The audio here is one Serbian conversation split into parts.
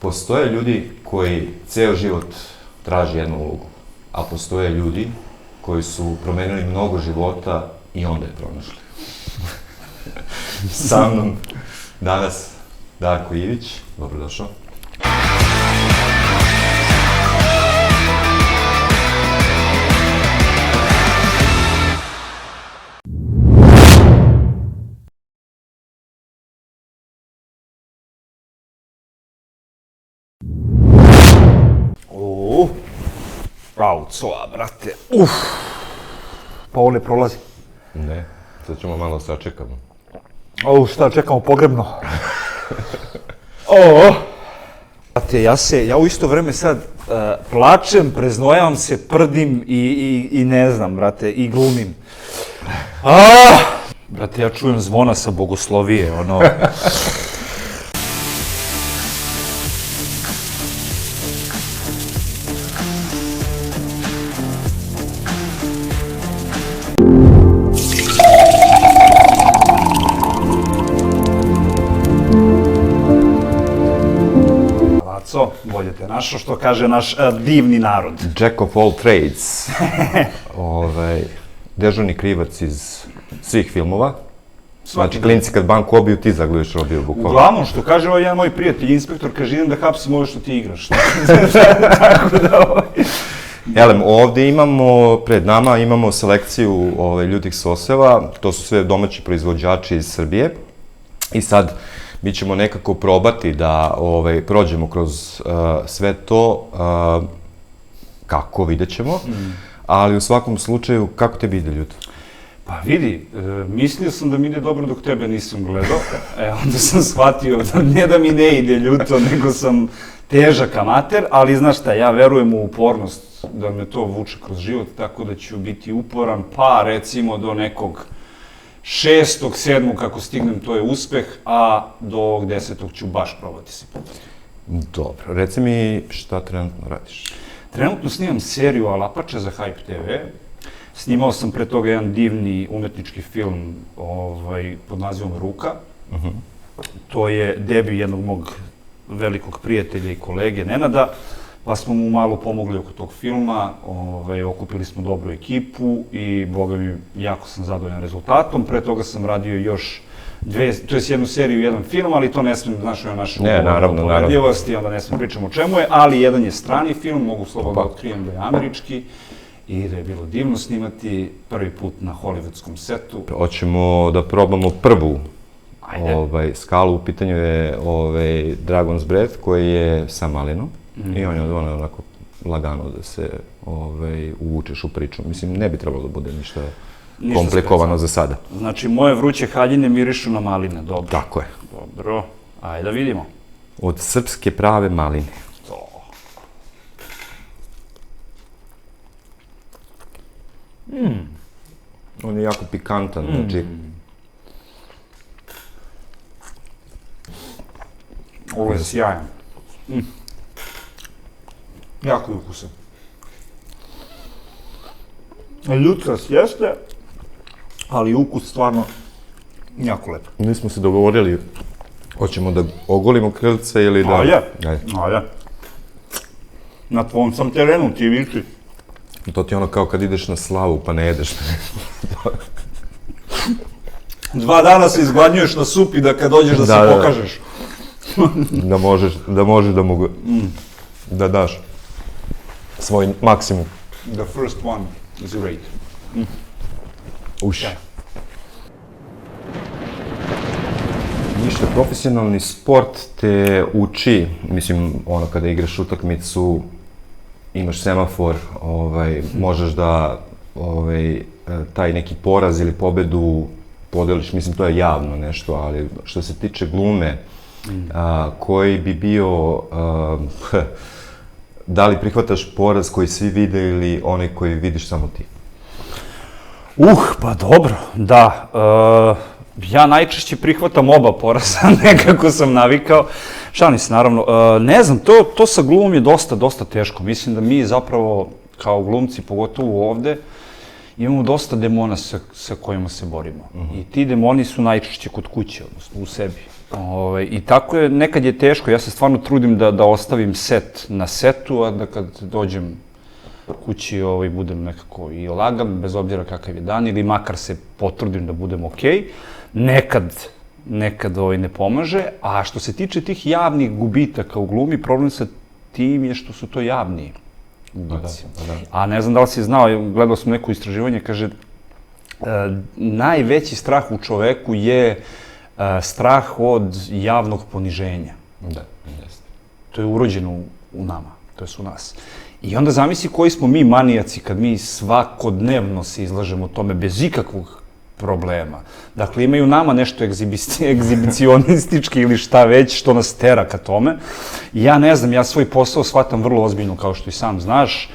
Postoje ljudi koji ceo život traže jednu ulogu, a postoje ljudi koji su promenili mnogo života i onda je pronašli. Sa mnom danas Darko Ivić, dobrodošao. Pravcoa, brate, pa ovo ne prolazi. Ne, sad ćemo malo sačekamo. Šta, čekamo pogrebno. Brate, ja u isto vreme sad plačem, preznojavam se, prdim i ne znam, brate, i glumim. Brate, ja čujem zvona sa bogoslovije, ono... Bolje te našao, što kaže naš divni narod. Jack of all trades. Dežurni krivac iz svih filmova. Znači, klinci kad banku obiju, ti zagluviš robiju, bukvalno. Uglavnom, što kaže ovaj jedan moj prijatelj, inspektor, kaže, idem da hapsim ovo što ti igraš. Tako da Elem, ovde imamo, pred nama imamo selekciju ljutih soseva, to su sve domaći proizvođači iz Srbije. I sad, mi ćemo nekako probati da prođemo kroz sve to, kako, vidjet ćemo, ali u svakom slučaju, kako tebi ide ljuto? Pa vidi, mislio sam da mi ide dobro dok tebe nisam gledao, onda sam shvatio da ne da mi ne ide ljuto, nego sam težak amater, ali znaš šta, ja verujem u upornost da me to vuče kroz život, tako da ću biti uporan, pa recimo do nekog 6. 7. kako stignem, to je uspeh, a do 10. ću baš probati se popustiti. Dobro, reci mi šta trenutno radiš? Trenutno snimam seriju Alapača za Hype TV. Snimao sam pre toga jedan divni umetnički film pod nazivom Ruka. To je debi jednog mog velikog prijatelja i kolege Nenada, pa smo mu malo pomogli oko tog filma, okupili smo dobru ekipu i, boga mi, jako sam zadovoljan rezultatom. Pre toga sam radio još to je jednu seriju i jedan film, ali to ne smijem, znaš, o našoj povedljivosti, onda ne smijem pričam o čemu je, ali jedan je strani film, mogu slobodno da otkrijem da je američki i da je bilo divno snimati prvi put na hollywoodskom setu. Hoćemo da probamo prvu skalu, u pitanju je Dragon's Breath, koji je sa malinom i on je onako lagano da se uvučeš u priču. Mislim, ne bi trebalo da bude ništa komplikovano za sada. Znači, moje vruće haljine mirišu na maline, dobro. Tako je. Dobro, ajde da vidimo. Od srpske prave maline. On je jako pikantan, znači... Ovo je sjajan. Jako je ukusan. Ljutkas jeste, ali ukus stvarno jako lep. Mi smo se dogovorili, hoćemo da ogolimo krvce ili da... Ajde. Na tvom sam terenu, ti viči. To ti je ono kao kad ideš na slavu pa ne jedeš. 2 dana se izgladnjuješ na sup i da kad dođeš da se pokažeš. Da možeš da daš svoj maksimum. The first one is great. Uš. Ništa, profesionalni sport te uči, mislim, ono kada igraš utakmicu, imaš semafor, možeš da taj neki poraz ili pobedu podeliš, mislim, to je javno nešto, ali što se tiče glume, koji bi bio, da li prihvataš poraz koji svi vide ili onaj koji vidiš samo ti? Pa dobro, da. Ja najčešće prihvatam oba poraza, nekako sam navikao. Šalim se, naravno. Ne znam, to sa glumom je dosta teško. Mislim da mi zapravo, kao glumci, pogotovo ovde, imamo dosta demona sa kojima se borimo. I ti demoni su najčešće kod kuće, odnosno u sebi. I tako je, nekad je teško, ja se stvarno trudim da ostavim set na setu, a da kad dođem kući budem nekako i lagan, bez obzira kakav je dan, ili makar se potrudim da budem okej. Nekad ne pomaže, a što se tiče tih javnih gubitaka u glumi, problem sa tim je što su to javni gubici. A ne znam da li si znao, gledao sam neko istraživanje, kaže, najveći strah u čoveku je strah od javnog poniženja. Da, jeste. To je urođeno u nama, to je u nas. I onda zamisli koji smo mi manijaci kad mi svakodnevno se izlažemo tome bez ikakvog problema. Dakle, imaju nama nešto egzibicionistički ili šta već što nas tera ka tome. Ja ne znam, ja svoj posao shvatam vrlo ozbiljno, kao što i sam znaš,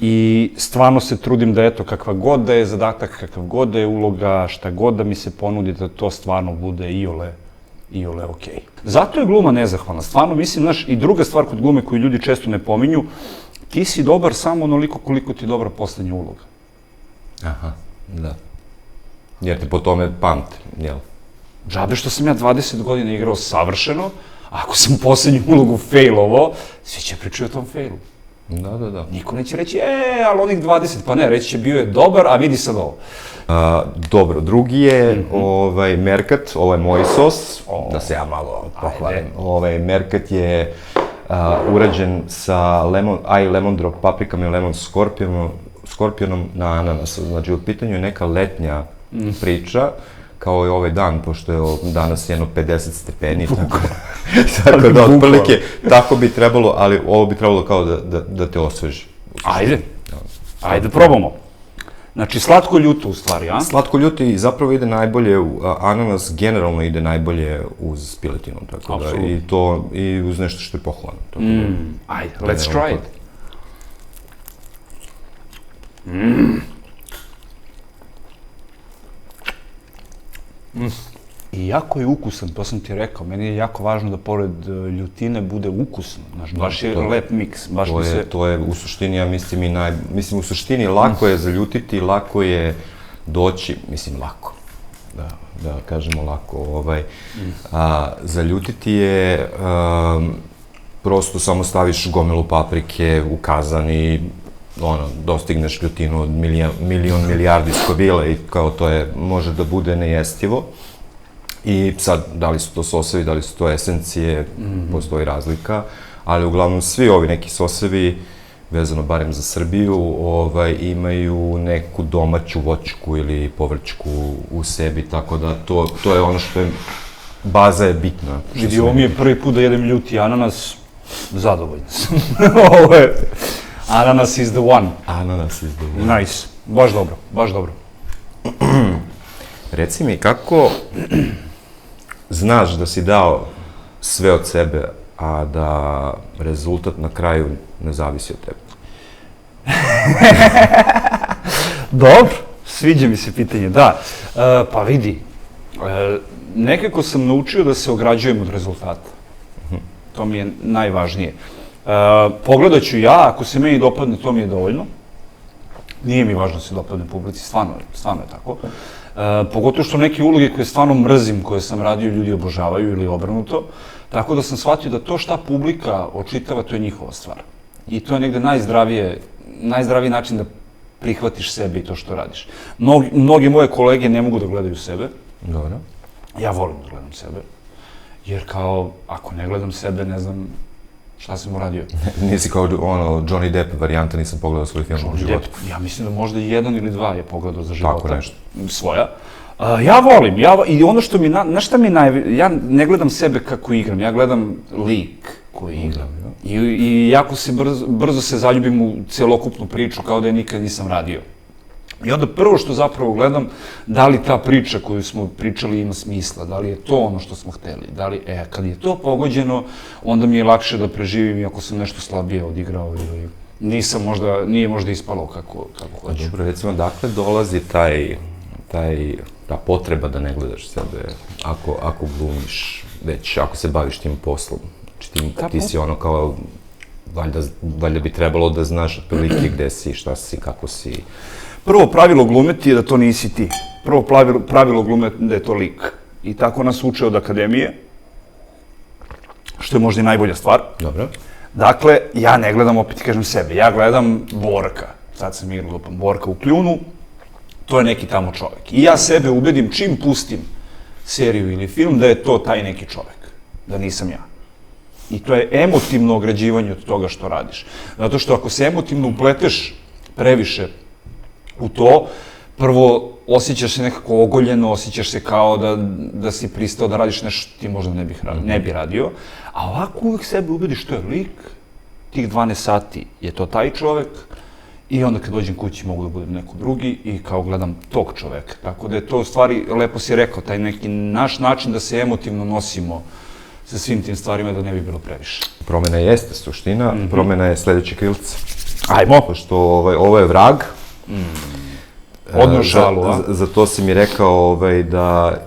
i stvarno se trudim da, eto, kakva god da je zadatak, kakva god da je uloga, šta god da mi se ponudi, da to stvarno bude iole okej. Zato je gluma nezahvalna. Stvarno mislim, znaš, i druga stvar kod glume koju ljudi često ne pominju, ti si dobar samo onoliko koliko ti je dobra poslednja uloga. Aha, da. Jer te po tome pamte, jel? Džabe što sam ja 20 godina igrao savršeno, ako sam poslednju ulogu failovao, svi će pričati o tom failu. Da. Niko neće reći, ali onih 20, pa ne, reći će bio je dobar, a vidi sad ovo. Dobro, drugi je Merkat, ovo je moj sos, da se ja malo pohvalim. Merkat je urađen sa lemon drop paprikama i lemon skorpionom na ananasu. Znači, u pitanju je neka letnja priča, kao i ovaj dan, pošto je danas jedno 50 stepeni, tako da otprilike tako bi trebalo, ali ovo bi trebalo kao da te osveži. Ajde, probamo. Znači, slatko-ljuto u stvari, a? Slatko-ljuti zapravo ide najbolje, ananas generalno ide najbolje uz piletinu, tako da, i to, i uz nešto što je pohvalno. Ajde, let's try it. I jako je ukusan, to sam ti rekao, meni je jako važno da pored ljutine bude ukusno, znaš, baš je lep miks, baš mi se... To je u suštini, ja mislim, u suštini lako je zaljutiti, lako je doći, mislim, lako, da kažemo lako, zaljutiti je, prosto samo staviš gomilu paprike u kazan i dostigneš ljutinu od milijardi skobila i kao to je, može da bude nejestivo. I sad, da li su to sosevi, da li su to esencije, postoji razlika, ali uglavnom svi ovi neki sosevi, vezano barem za Srbiju, imaju neku domaću voćku ili povrćku u sebi, tako da to je ono što je, baza je bitna. Vidi, ovo mi je prvi put da jedem ljuti ananas, zadovoljno sam. Ananas is the one. Ananas is the one. Nice, baš dobro, baš dobro. Reci mi, kako znaš da si dao sve od sebe, a da rezultat na kraju ne zavisi od tebe? Dobro, sviđa mi se pitanje, da. Pa vidi, nekako sam naučio da se ograđujem od rezultata. To mi je najvažnije. Pogledat ću ja, ako se meni dopadne, to mi je dovoljno. Nije mi važno da se dopadne publici, stvarno je tako. Pogotovo što neke uloge koje stvarno mrzim, koje sam radio, ljudi obožavaju ili obrnuto. Tako da sam shvatio da to šta publika očitava, to je njihova stvar. I to je negde najzdraviji način da prihvatiš sebe i to što radiš. Mnogi moje kolege ne mogu da gledaju sebe. Dobro. Ja volim da gledam sebe. Jer kao, ako ne gledam sebe, ne znam šta sam uradio. Nisi kao Johnny Depp varijanta, nisam pogledao svoj film u životu. Ja mislim da možda 1 ili 2 je pogledao za života. Tako nešto. Svoja. Ja volim, i ono što mi, znaš šta mi ja ne gledam sebe kako igram, ja gledam lik koji igram. I jako se brzo se zaljubim u celokupnu priču, kao da je nikad nisam radio. I onda prvo što zapravo gledam, da li ta priča koju smo pričali ima smisla, da li je to ono što smo hteli, kad je to pogođeno, onda mi je lakše da preživim, iako sam nešto slabije odigrao ili nije možda ispalo kako hoću. Dobro, recimo, dakle dolazi ta potreba da ne gledaš sebe, ako glumiš, već ako se baviš tim poslom, znači ti si ono kao, valjda bi trebalo da znaš otprilike gde si, šta si, kako si. Prvo pravilo glumeti je da to nisi ti. Prvo pravilo glumeti da je to lik. I tako nas uče od akademije. što je možda i najbolja stvar. Dobro. Dakle, ja ne gledam, opet ti kažem sebe, ja gledam Borka. Sad sam igrao lupam Borka u Kljunu, to je neki tamo čovek. I ja sebe ubedim čim pustim seriju ili film da je to taj neki čovek, da nisam ja. I to je emotivno ograđivanje od toga što radiš. Zato što ako se emotivno upleteš previše u to, prvo, osjećaš se nekako ogoljeno, osjećaš se kao da si pristao da radiš nešto što ti možda ne bi radio, a ovako uvijek sebe ubediš što je lik, tih 12 sati je to taj čovek, i onda kad dođem kući mogu da budem neko drugi i kao gledam tog čoveka. Tako da je to u stvari, lepo si rekao, taj neki naš način da se emotivno nosimo sa svim tim stvarima da ne bi bilo previše. Promena jeste suština, promena je sledeće krilce. Ajmo! Pošto ovo je vrag. Odno šalu, a? Za to si mi rekao da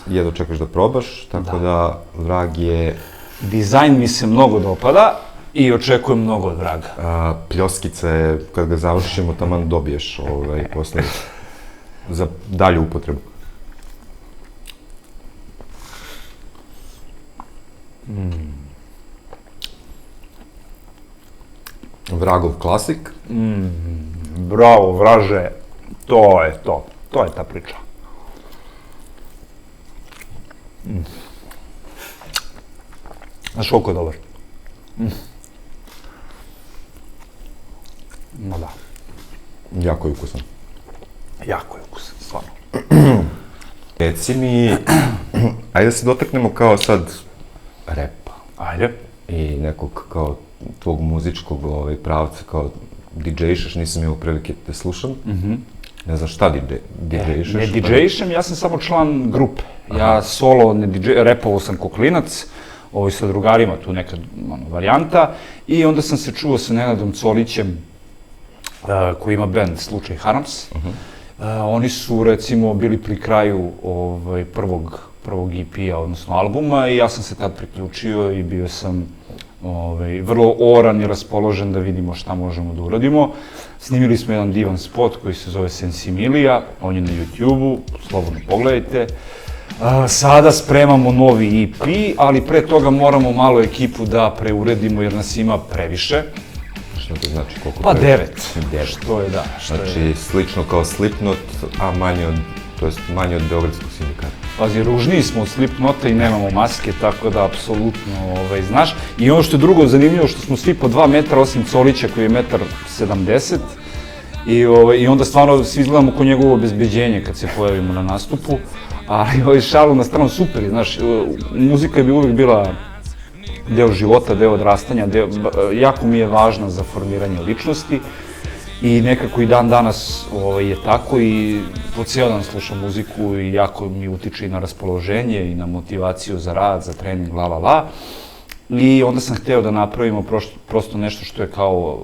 jedno čekaš da probaš, tako da vrag je... Dizajn mi se mnogo dopada i očekujem mnogo od vraga. Pljoskica je, kad ga završimo, taman dobiješ posle za dalju upotrebu. Vragov klasik. Bravo, vraže, to je to. To je ta priča. Znaš koliko je dobar? No da. Jako je ukusan. Jako je ukusan, stvarno. Reci mi, ajde da se dotaknemo kao sad repa. Ajde. I nekog kao tvog muzičkog pravca, kao DJ-šaš, nisam imao prilike da te slušam. Ne znam šta DJ-šaš. Ne DJ-šem, ja sam samo član grupe. Ja solo ne repovao sam ko klinac, sa drugarima, tu neka varijanta, i onda sam se čuo sa Nenadom Colićem, koji ima band Slučaj Harams. Oni su, recimo, bili pri kraju prvog EP-a, odnosno albuma, i ja sam se tad priključio i bio sam vrlo oran i raspoložen da vidimo šta možemo da uradimo. Snimili smo jedan divan spot koji se zove Sensimilija, on je na YouTube-u, slobodno pogledajte. Sada spremamo novi EP, ali pre toga moramo malo ekipu da preuredimo jer nas ima previše. Što to znači? Koliko Pa previše? 9. Što je, da. Znači, slično kao Slipknot, a manje od Beogradskog sindikata. Pazi, ružniji smo od Slipknota i nemamo maske, tako da apsolutno, znaš. I ono što je drugo zanimljivo, što smo svi po 2 metra, osim Colića koji je 1,70 m. I onda stvarno svi izgledamo ko njegovo obezbeđenje kad se pojavimo na nastupu. Ali šalu na stranu, super je, znaš, muzika je uvijek bila deo života, deo odrastanja, jako mi je važna za formiranje ličnosti i nekako i dan danas je tako i po cijel dan slušam muziku i jako mi utiče i na raspoloženje i na motivaciju za rad, za trening, I onda sam hteo da napravimo prosto nešto što je kao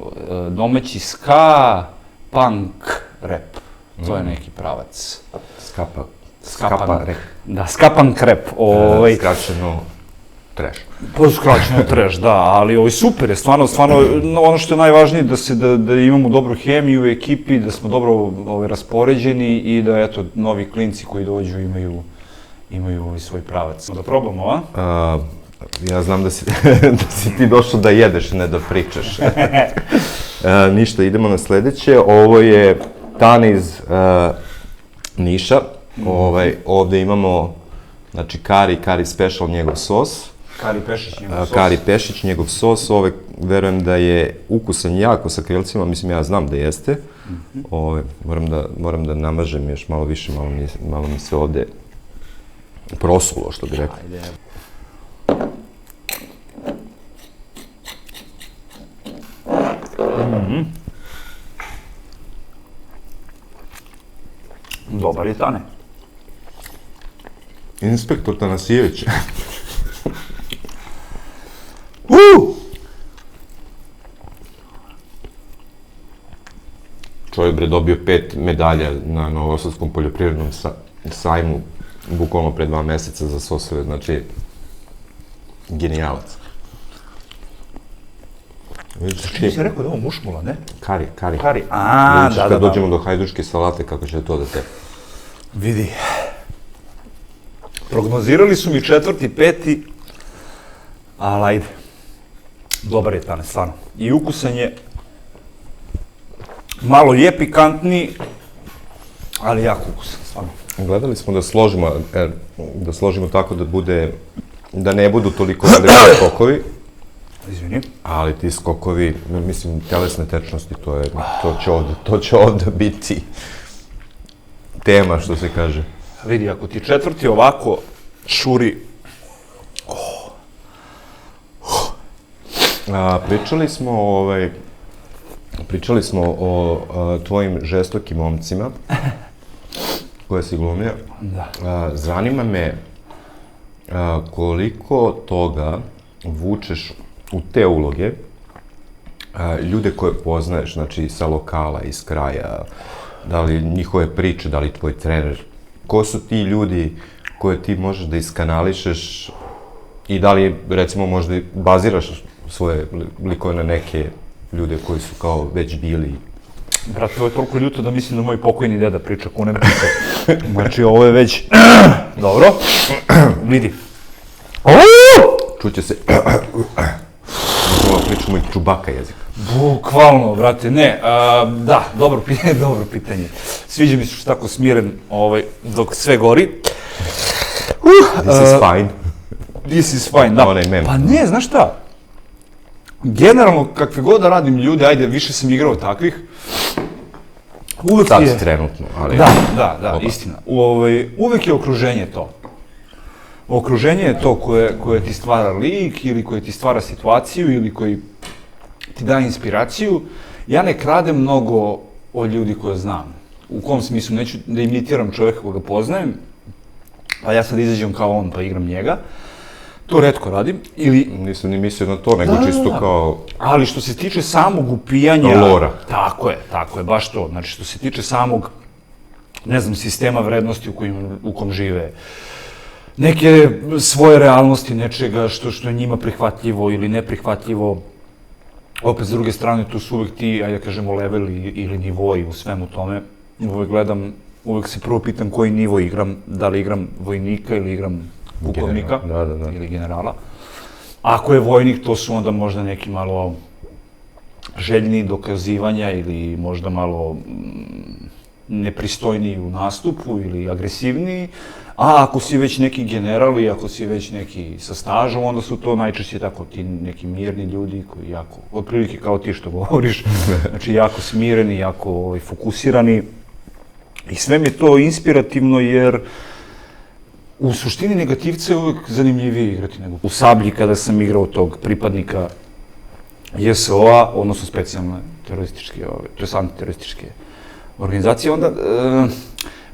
domaći ska, punk, rap. To je neki pravac. Skapa rap. Da, ska-punk rap. Skraćeno trash. Skraćeno trash, da, ali super je, stvarno, ono što je najvažnije da imamo dobru hemiju u ekipi, da smo dobro raspoređeni i da, eto, novi klinci koji dođu imaju svoj pravac. Da probamo, a? Ja znam da si ti došao da jedeš, ne da pričaš. Ništa, idemo na sledeće. Ovo je Tane iz Niša. Ovde imamo, znači, Kari Special, njegov sos. Kari Pešić, njegov sos. Verujem da je ukusan jako sa krilcima, mislim, ja znam da jeste. Moram da namažem još malo više, malo mi se ovde prosulo, što bi rekao. Dobar je, Tane. Inspektor Tanasijević. Čovjek bre dobio 5 medalja na Novosadskom poljoprivrednom sajmu, bukvalno pre 2 meseca za soseve, znači, genijalac. Ti si rekao da je ovo mušmula, ne? Kari. Da. Kad dođemo do hajdučke salate, kako će to da te... Vidi. Prognozirali su mi 4., 5., Ali ajde. Dobar je tane, stvarno. I ukusan je, malo je pikantniji, ali jako ukusan, stvarno. Gledali smo da složimo tako da bude, da ne budu toliko veliki skokovi, Izvini. ali ti skokovi, mislim, telesne tečnosti, to će ovdje biti tema, što se kaže. Vidi, ako ti četvrti ovako šuri, Pričali smo o tvojim žestokim momcima koje si glumio. da. Zanima me koliko toga vučeš u te uloge, ljude koje poznaješ, znači sa lokala, iz kraja, da li njihove priče, da li tvoj trener, ko su ti ljudi koje ti možeš da iskanališeš i da li, recimo, možda baziraš svoje likove na neke ljude koji su kao već bili. Brate, ovo je toliko ljuto da mislim da moj pokojni deda priča kunem piše. Znači, ovo je već... Dobro. Vidi. Čuće se... Možemo da pričamo i Čubaka jezika. Bukvalno, brate, ne. Da, dobro pitanje. Sviđa mi se što tako smiren dok sve gori. This is fine. This is fine, da. Onaj mem. Pa ne, znaš šta? Generalno, kakve god da radim ljude, ajde, više sam igrao takvih. Uvek je... Sad trenutno, ali... Da, istina. Uvek je okruženje to. Okruženje je to koje ti stvara lik ili koje ti stvara situaciju ili koji ti daje inspiraciju. Ja ne kradem mnogo od ljudi koje znam. U kom smislu, neću da imitiram čoveka koga poznajem, pa ja sad izađem kao on pa igram njega. To retko radim, ili... Nisam ni mislio na to, nego čisto kao... Ali što se tiče samog upijanja... Lora. Tako je, baš to. Znači, što se tiče samog, ne znam, sistema vrednosti u kom žive, neke svoje realnosti, nečega što je njima prihvatljivo ili neprihvatljivo, opet, s druge strane, tu su uvek ti, ajde da kažemo, leveli ili nivoji u svemu tome. Uvek gledam, uvek se prvo pitam koji nivo igram, da li igram vojnika ili igram pukovnika ili generala. Ako je vojnik, to su onda možda neki malo željni dokazivanja ili možda malo nepristojniji u nastupu ili agresivniji. A ako si već neki general i ako si već neki sa stažom, onda su to najčešće tako ti neki mirni ljudi koji jako, otprilike kao ti što govoriš, znači jako smireni, jako fokusirani. I sve mi je to inspirativno jer u suštini negativca je uvijek zanimljivije igrati nego u Sablji kada sam igrao tog pripadnika JSO-a, odnosno specijalne terorističke, to je antiterorističke organizacije, onda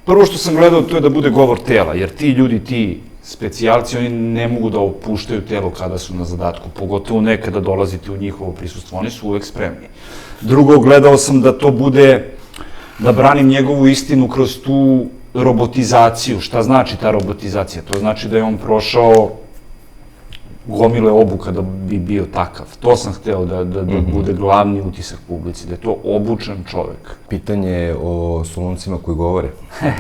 prvo što sam gledao to je da bude govor tela, jer ti ljudi, ti specijalci, oni ne mogu da opuštaju telo kada su na zadatku, pogotovo ne kada dolazite u njihovo prisustvo, oni su uvek spremni. Drugo, gledao sam da to bude, da branim njegovu istinu kroz tu robotizaciju. Šta znači ta robotizacija? To znači da je on prošao gomile obuka da bi bio takav. To sam hteo da bude glavni utisak publici, da je to obučen čovek. Pitanje je o Soluncima koji govore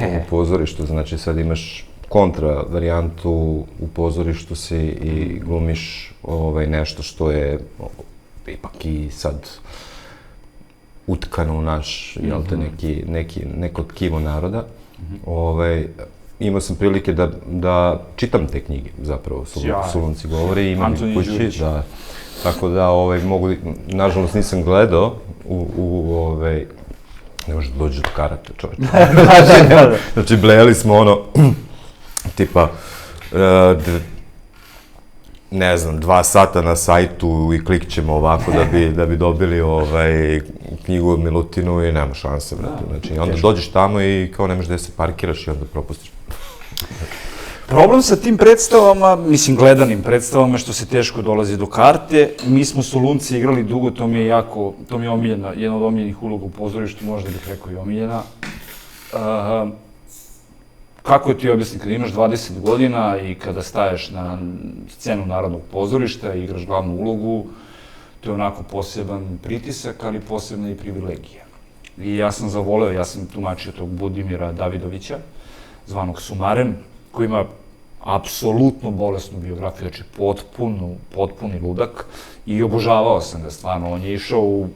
u pozorištu, znači sad imaš kontra varijantu, u pozorištu si i glumiš nešto što je ipak i sad utkano u naš, jel te, neko tkivo naroda. Imao sam prilike da čitam te knjige, zapravo, Solunci govore i imam ih kući, tako da mogu, nažalost nisam gledao ne može da dođe do karate, čovječe. Znači, blejali smo tipa, ne znam, 2 sata na sajtu i klikit ćemo ovako da bi dobili knjigu o Milutinu i nema šanse, brate. Znači, onda dođeš tamo i kao nemaš gde se parkiraš i onda propustiš. Problem sa tim predstavama, mislim gledanim predstavama, što se teško dolazi do karte. Mi smo Solunci igrali dugo, to mi je omiljena, jedna od omiljenih uloga u pozorištu, možda bih rekao i omiljena. Kako ti objasnim, kada imaš 20 godina i kada staješ na scenu Narodnog pozorišta i igraš glavnu ulogu, to je onako poseban pritisak, ali posebna i privilegija. I ja sam zavoleo, ja sam tumačio tog Budimira Davidovića, zvanog Sumaren, koji ima apsolutno bolesnu biografiju, znači potpuni ludak i obožavao sam ga stvarno.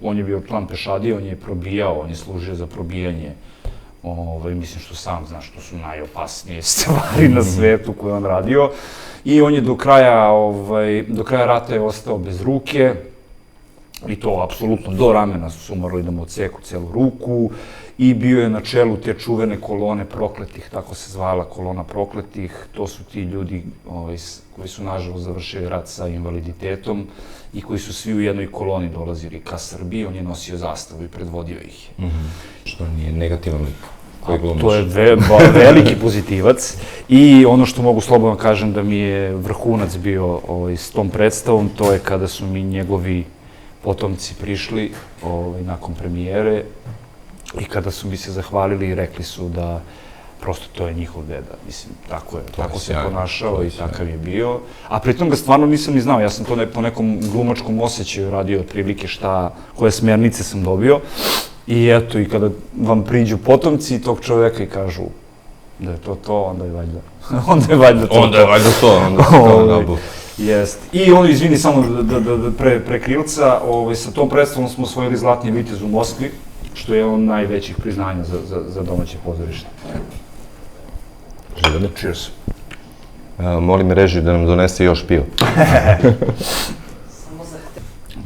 On je bio član pešadije, on je probijao, on je služio za probijanje. Mislim što sam znaš, to su najopasnije stvari na svetu koje on radio. I on je do kraja rata je ostao bez ruke, i to apsolutno do ramena su morali da mu odseku celu ruku, i bio je na čelu te čuvene kolone prokletih, tako se zvala, kolona prokletih. To su ti ljudi koji su nažalost završili rat sa invaliditetom i koji su svi u jednoj koloni dolazili ka Srbiji. On je nosio zastavu i predvodio ih je. Što nije negativan lik koji glumiš. To je veliki pozitivac, i ono što mogu slobodno kažem da mi je vrhunac bio s tom predstavom, to je kada su mi njegovi potomci prišli nakon premijere i kada su mi se zahvalili i rekli su da prosto to je njihov deda. Mislim, tako se ponašao i takav je bio. A pritom ga stvarno nisam ni znao, ja sam to po nekom glumačkom osjećaju radio otprilike koje smernice sam dobio. I eto, i kada vam priđu potomci tog čoveka i kažu da je to, onda je valjda to. Onda je valjda to. Jeste. I ono, izvini, samo pre krilca, sa tom predstavom smo osvojili Zlatni vitez u Moskvi, što je on najvećih priznanja za domaće pozorište. Živjeli. Cheers. Molim režiju da nam donese još pivo.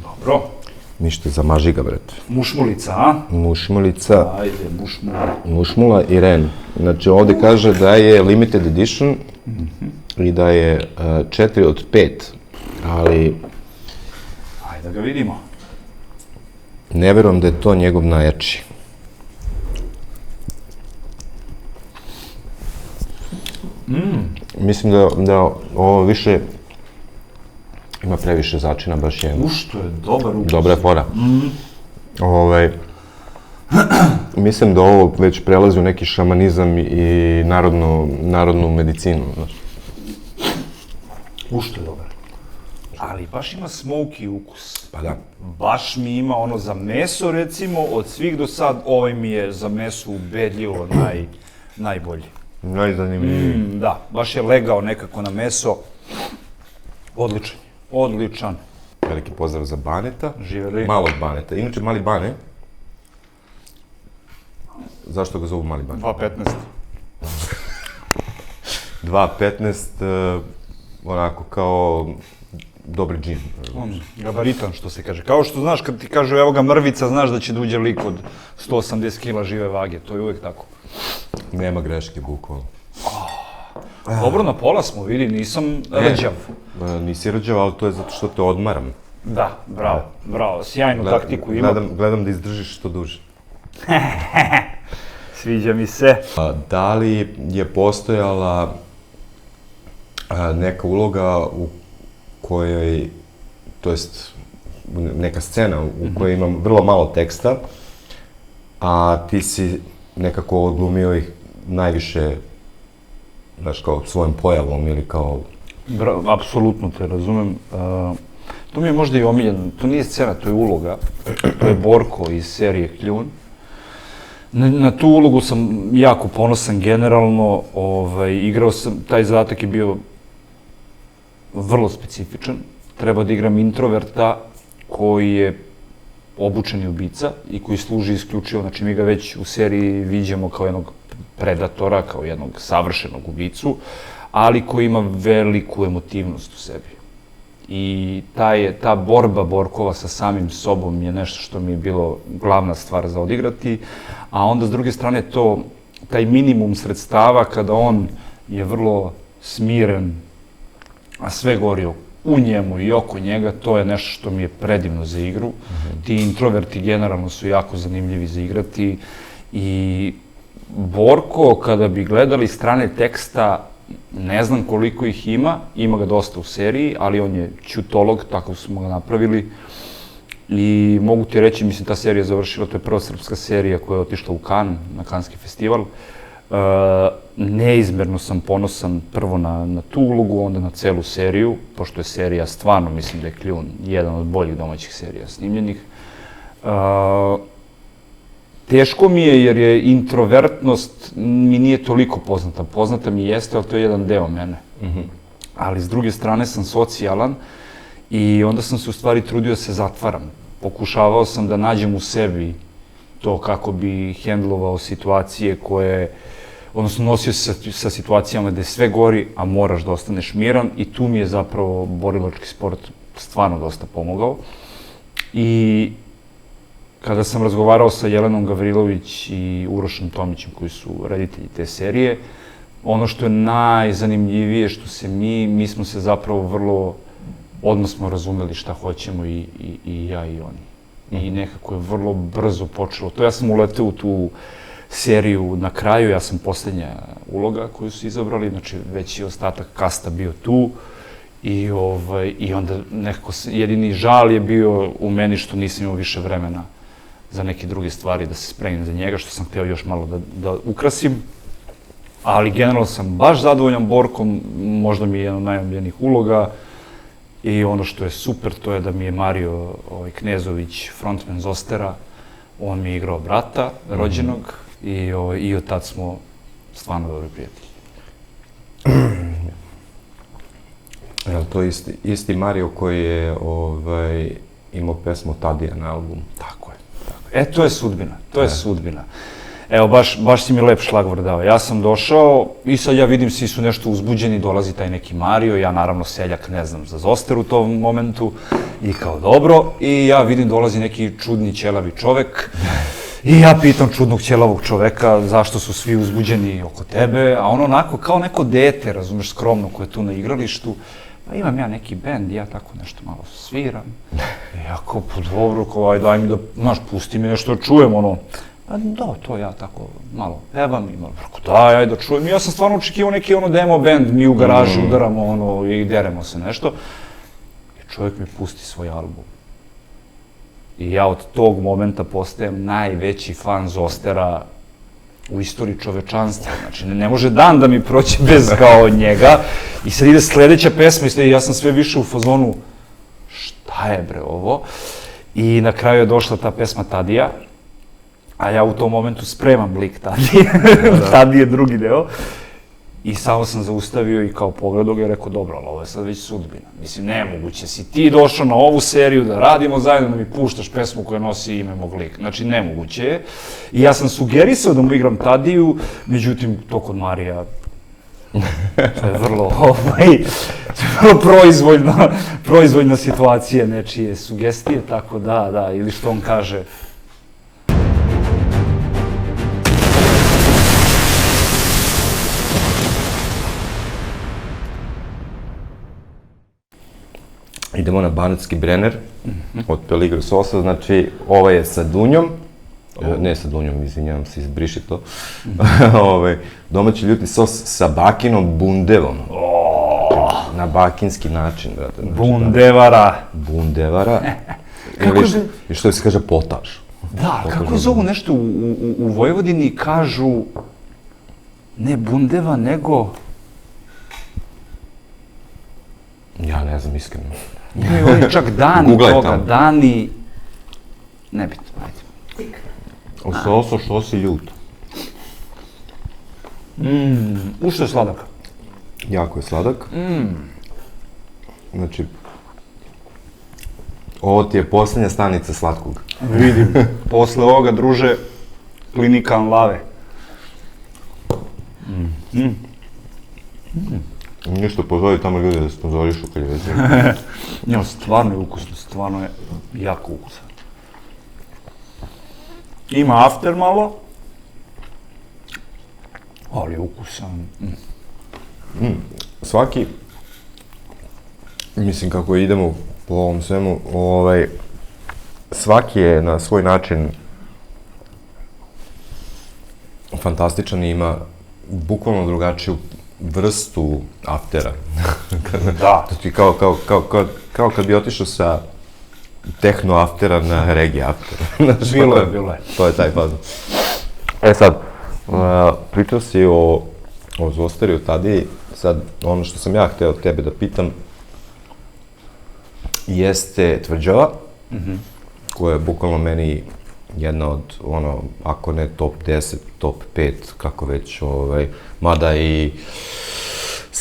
Dobro. Ništa, zamaži ga, brate. Mušmulica, a? Mušmulica. Ajde, mušmula. Mušmula i Ren. Znači, ovde kaže da je limited edition i da je 4 od 5, ali... Ajde da ga vidimo. Ne verujem da je to njegov najjači. Mislim da ovo više... Ima previše začina, baš je... To je dobar ukus. Dobra je fora. Mislim da ovo već prelazi u neki šamanizam i narodnu medicinu. To je dobar. Ali baš ima smoky ukus. Pa da. Baš mi ima ono za meso, recimo, od svih do sad, ovaj mi je za meso ubedljivo najbolji. Najzanimljiviji. Da, baš je legao nekako na meso. Odličan. Veliki pozdrav za Baneta. Živeli. Malog Baneta. Inače, Mali Bane. Zašto ga zovu Mali Bane? 2.15. 2.15, onako kao dobri džin. Gabaritan, što se kaže. Kao što znaš, kad ti kažu evo ga mrvica, znaš da će da uđe lik od 180 kila žive vage. To je uvek tako. Nema greške, bukvalno. Dobro, na pola smo, vidi, nisam rđav. Nisi rđav, ali to je zato što te odmaram. Da, bravo, sjajnu taktiku imam. Gledam da izdržiš što duže. Sviđa mi se. Da li je postojala neka uloga u kojoj, to jest neka scena u kojoj imam vrlo malo teksta, a ti si nekako odglumio ih najviše, znaš, kao svojom pojavom ili kao... Apsolutno te razumem. To mi je možda i omiljeno. To nije scena, to je uloga. To je Borko iz serije Kljun. Na tu ulogu sam jako ponosan generalno. Igrao sam, taj zadatak je bio vrlo specifičan. Treba da igram introverta koji je obučeni ubica i koji služi isključivo, znači mi ga već u seriji viđamo kao jednog predatora, kao jednog savršenog ubicu, ali koji ima veliku emotivnost u sebi. I ta borba Borkova sa samim sobom je nešto što mi je bilo glavna stvar za odigrati, a onda s druge strane taj minimum sredstava kada on je vrlo smiren, a sve gori u njemu i oko njega, to je nešto što mi je predivno za igru. Ti introverti generalno su jako zanimljivi za igrati i Borko, kada bi gledali strane teksta, ne znam koliko ih ima ga dosta u seriji, ali on je ćutolog, tako smo ga napravili. I mogu ti reći, mislim, ta serija je završila, to je prva srpska serija koja je otišla u Cannes, na Canneski festival. Neizmerno sam ponosan prvo na tu ulogu, onda na celu seriju, pošto je serija stvarno, mislim da je Kljun jedan od boljih domaćih serija snimljenih. Teško mi je jer je introvertnost mi nije toliko poznata. Poznata mi jeste, ali to je jedan deo mene. Ali s druge strane sam socijalan i onda sam se u stvari trudio da se zatvaram. Pokušavao sam da nađem u sebi to kako bi hendlovao situacije koje, odnosno nosio se sa situacijama gde sve gori, a moraš da ostaneš miran i tu mi je zapravo borilački sport stvarno dosta pomogao. I kada sam razgovarao sa Jelenom Gavrilović i Urošem Tomićem, koji su reditelji te serije, ono što je najzanimljivije što se mi smo se zapravo odmah smo razumeli šta hoćemo i ja i oni. I nekako je vrlo brzo počelo. To ja sam uleteo u tu seriju na kraju, ja sam poslednja uloga koju su izabrali, znači već je ostatak kasta bio tu. I onda nekako jedini žal je bio u meni što nisam imao više vremena za neke druge stvari, da se spremim za njega, što sam hteo još malo da ukrasim. Ali generalno sam baš zadovoljan Borkom, možda mi je jedna od najomiljenijih uloga. I ono što je super, to je da mi je Mario Knezović, frontman Zostera, on mi je igrao brata rođenog i od tad smo stvarno dobri prijatelji. Je li to isti Mario koji je imao pesmu Tadija na albumu? Tako je. To je sudbina, Evo, baš si mi lep šlagvor dao. Ja sam došao i sad ja vidim svi su nešto uzbuđeni, dolazi taj neki Mario, ja naravno seljak ne znam za Zoster u tom momentu i kao dobro, i ja vidim dolazi neki čudni ćelavi čovek i ja pitam čudnog ćelavog čoveka zašto su svi uzbuđeni oko tebe, a on onako kao neko dete, razumeš, skromno koje je tu na igralištu. Pa imam ja neki bend, ja tako nešto malo sviram. I ja kao, pa dobro, aj daj mi da, znaš, pusti mi nešto da čujem, ono. Pa da, to ja tako malo pevam i malo, daj, ajde da čujem. Ja sam stvarno očekivao neki demo band, mi u garaži udaramo i deremo se nešto. I čovjek mi pusti svoj album. I ja od tog momenta postajem najveći fan Zostera u istoriji čovečanstva. Znači, ne može dan da mi proći bez kao njega. I sad ide sledeća pesma i ja sam sve više u fazonu, šta je bre ovo? I na kraju je došla ta pesma Tadija, a ja u tom momentu spremam lik Tadije. Tadije drugi deo. I samo sam zaustavio i kao pogledao ga i rekao, dobro, ali ovo je sad već sudbina. Mislim, nemoguće, si ti došao na ovu seriju da radimo zajedno, da mi puštaš pesmu koja nosi ime mog lika. Znači, nemoguće je. I ja sam sugerisao da mu igram Tadiju, međutim, to kod Marija, to je vrlo proizvoljna situacija, nečije sugestije, tako da, ili što on kaže. Idemo na Banatski Brenner od Peligro sosa, znači ovaj je sa dunjom, ne sa dunjom, izvinjavam se, izbriši to, domaći ljuti sos sa bakinom bundevom. Na bakinski način, brate. Bundevara. Bundevara. I što se kaže potaž. Da, kako zovu nešto u Vojvodini, kažu ne bundeva, nego... Ja ne znam, iskreno. Imaju oni čak dani toga, dani... Nebitno, ajde. U sosu što si ljut. Ušto je sladak? Jako je sladak. Znači, ovo ti je posljednja stanica slatkog. Vidim, posle ovoga, druže, klinika Anlave. Ništa, pozove tamo ljudi da sponzorišu kad je već. Ja, stvarno je ukusno, stvarno je jako ukusan. Ima after malo, ali je ukusan. Svaki, mislim kako idemo po ovom svemu, svaki je na svoj način fantastičan i ima bukvalno drugačiju vrstu aftera. Da. Kao kad bi otišao sa techno aftera na reggae aftera. Bilo je. To je taj fazon. Sad, pričao si o Zosteri, o Tadiji. Sad, ono što sam ja hteo tebe da pitam jeste Tvrđava, koja je bukvalno meni jedna od, ako ne top 10, top 5, kako već, mada i